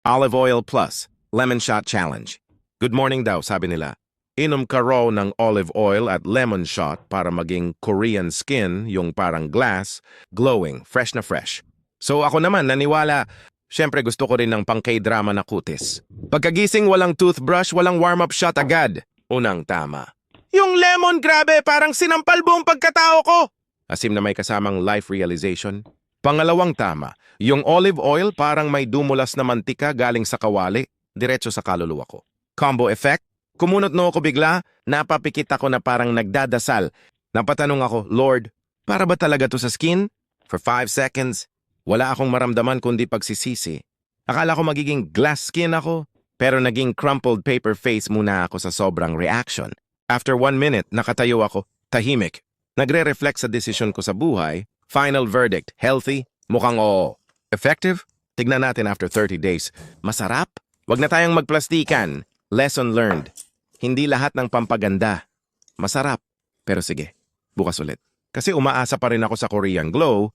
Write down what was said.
Olive Oil Plus, Lemon Shot Challenge. Good morning daw, sabi nila. Inom ka raw ng olive oil at lemon shot para maging Korean skin, yung parang glass, glowing, fresh na fresh. So ako naman, naniwala, syempre gusto ko rin ng pang K-drama na kutis. Pagkagising walang toothbrush, walang warm-up shot agad. Unang tama. Yung lemon, grabe, parang sinampal buong pagkatao ko. Asim na may kasamang life realization. Pangalawang tama, yung olive oil parang may dumulas na mantika galing sa kawali, diretso sa kaluluwa ko. Combo effect, kumunot no ako bigla, napapikit ako na parang nagdadasal. Napatanong ako, Lord, para ba talaga to sa skin? For 5 seconds, wala akong maramdaman kundi pagsisisi. Akala ko magiging glass skin ako, pero naging crumpled paper face muna ako sa sobrang reaction. After 1 minute, nakatayo ako, tahimik. Nagre-reflect sa desisyon ko sa buhay. Final verdict, healthy, mukhang oo. Effective? Tignan natin after 30 days. Masarap? Wag na tayong magplastikan. Lesson learned. Hindi lahat ng pampaganda. Masarap. Pero sige, bukas ulit. Kasi umaasa pa rin ako sa Korean Glow,